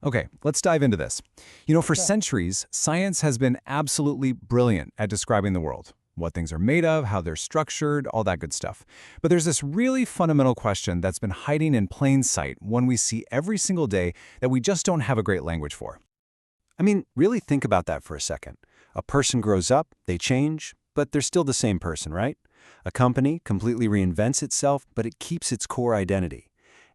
Okay, let's dive into this. For centuries, science has been absolutely brilliant at describing the world. What things are made of, how they're structured, all that good stuff. But there's this really fundamental question that's been hiding in plain sight, one we see every single day that we just don't have a great language for. I mean, really think about that for a second. A person grows up, they change, but they're still the same person, right? A company completely reinvents itself, but it keeps its core identity.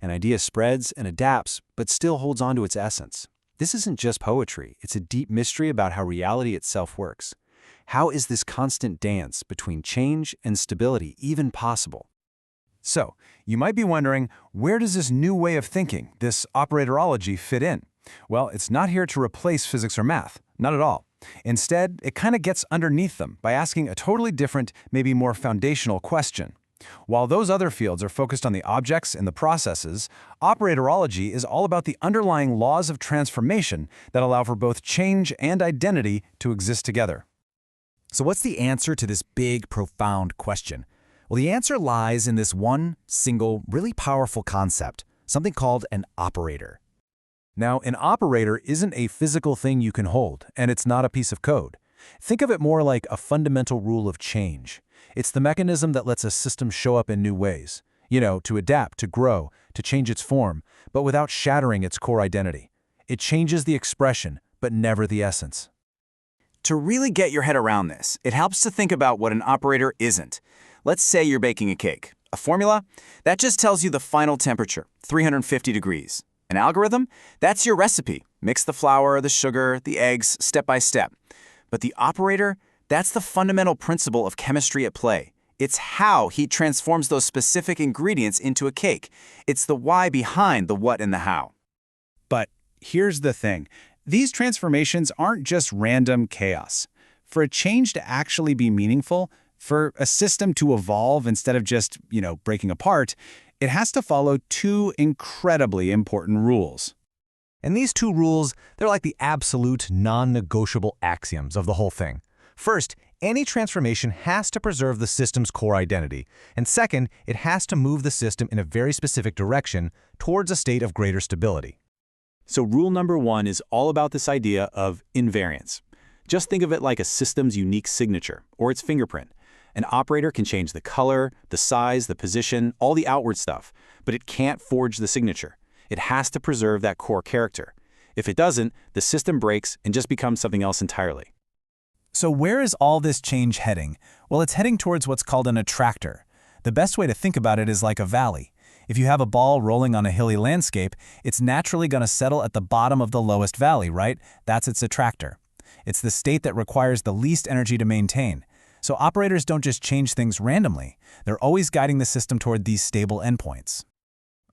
An idea spreads and adapts, but still holds on to its essence. This isn't just poetry, it's a deep mystery about how reality itself works. How is this constant dance between change and stability even possible? So, you might be wondering, where does this new way of thinking, this operatorology, fit in? Well, it's not here to replace physics or math, not at all. Instead, it kind of gets underneath them by asking a totally different, maybe more foundational question. While those other fields are focused on the objects and the processes, operatorology is all about the underlying laws of transformation that allow for both change and identity to exist together. So what's the answer to this big, profound question? Well, the answer lies in this one, single, really powerful concept, something called an operator. Now, an operator isn't a physical thing you can hold, and it's not a piece of code. Think of it more like a fundamental rule of change. It's the mechanism that lets a system show up in new ways, to adapt, to grow, to change its form, but without shattering its core identity. It changes the expression, but never the essence. To really get your head around this, it helps to think about what an operator isn't. Let's say you're baking a cake. A formula? That just tells you the final temperature, 350 degrees. An algorithm? That's your recipe. Mix the flour, the sugar, the eggs, step by step. But the operator? That's the fundamental principle of chemistry at play. It's how heat transforms those specific ingredients into a cake. It's the why behind the what and the how. But here's the thing. These transformations aren't just random chaos. For a change to actually be meaningful, for a system to evolve instead of just, breaking apart, it has to follow two incredibly important rules. And these two rules, they're like the absolute non-negotiable axioms of the whole thing. First, any transformation has to preserve the system's core identity. And second, it has to move the system in a very specific direction towards a state of greater stability. So rule number one is all about this idea of invariance. Just think of it like a system's unique signature, or its fingerprint. An operator can change the color, the size, the position, all the outward stuff, but it can't forge the signature. It has to preserve that core character. If it doesn't, the system breaks and just becomes something else entirely. So where is all this change heading? Well, it's heading towards what's called an attractor. The best way to think about it is like a valley. If you have a ball rolling on a hilly landscape, it's naturally going to settle at the bottom of the lowest valley, right? That's its attractor. It's the state that requires the least energy to maintain. So operators don't just change things randomly. They're always guiding the system toward these stable endpoints.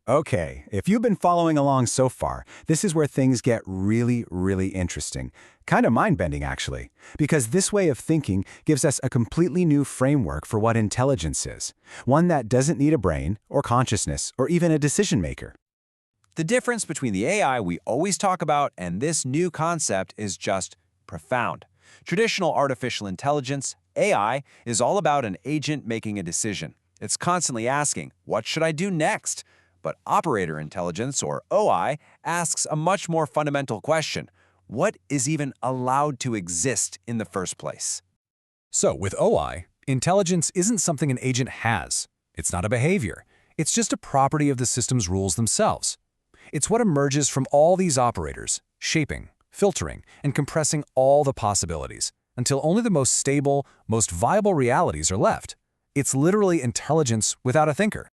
Okay, if you've been following along so far, this is where things get really, really interesting. Kind of mind-bending, actually, because this way of thinking gives us a completely new framework for what intelligence is, one that doesn't need a brain or consciousness or even a decision maker. The difference between the AI we always talk about and this new concept is just profound. Traditional artificial intelligence, AI, is all about an agent making a decision. It's constantly asking, what should I do next? But operator intelligence, or OI, asks a much more fundamental question. What is even allowed to exist in the first place? So with OI, intelligence isn't something an agent has. It's not a behavior. It's just a property of the system's rules themselves. It's what emerges from all these operators, shaping, filtering, and compressing all the possibilities, until only the most stable, most viable realities are left. It's literally intelligence without a thinker.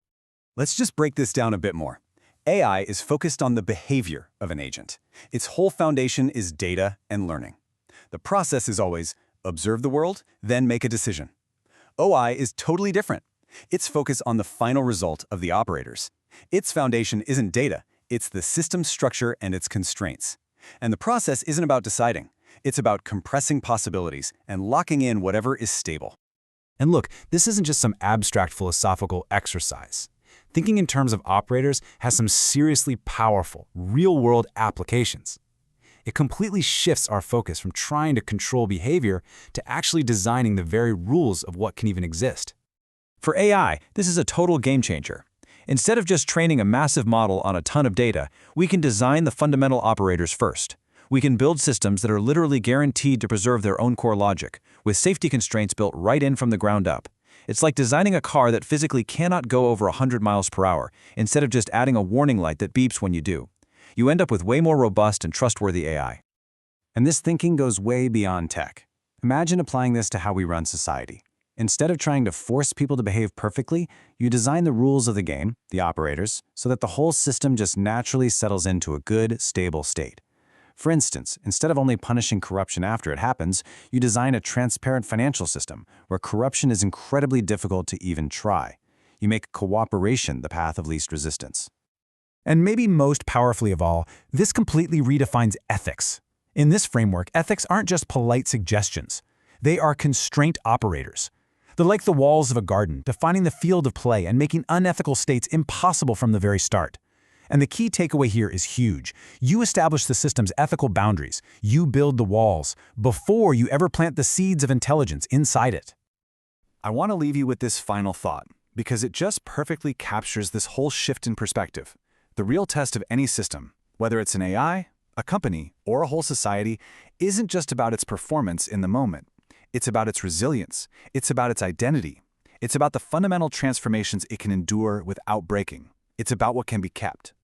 Let's just break this down a bit more. AI is focused on the behavior of an agent. Its whole foundation is data and learning. The process is always observe the world, then make a decision. OI is totally different. It's focused on the final result of the operators. Its foundation isn't data, it's the system structure and its constraints. And the process isn't about deciding. It's about compressing possibilities and locking in whatever is stable. And look, this isn't just some abstract philosophical exercise. Thinking in terms of operators has some seriously powerful, real-world applications. It completely shifts our focus from trying to control behavior to actually designing the very rules of what can even exist. For AI, this is a total game changer. Instead of just training a massive model on a ton of data, we can design the fundamental operators first. We can build systems that are literally guaranteed to preserve their own core logic, with safety constraints built right in from the ground up. It's like designing a car that physically cannot go over 100 miles per hour, instead of just adding a warning light that beeps when you do. You end up with way more robust and trustworthy AI. And this thinking goes way beyond tech. Imagine applying this to how we run society. Instead of trying to force people to behave perfectly, you design the rules of the game, the operators, so that the whole system just naturally settles into a good, stable state. For instance, instead of only punishing corruption after it happens, you design a transparent financial system where corruption is incredibly difficult to even try. You make cooperation the path of least resistance. And maybe most powerfully of all, this completely redefines ethics. In this framework, ethics aren't just polite suggestions. They are constraint operators. They're like the walls of a garden, defining the field of play and making unethical states impossible from the very start. And the key takeaway here is huge. You establish the system's ethical boundaries. You build the walls before you ever plant the seeds of intelligence inside it. I want to leave you with this final thought, because it just perfectly captures this whole shift in perspective. The real test of any system, whether it's an AI, a company, or a whole society, isn't just about its performance in the moment. It's about its resilience. It's about its identity. It's about the fundamental transformations it can endure without breaking. It's about what can be kept.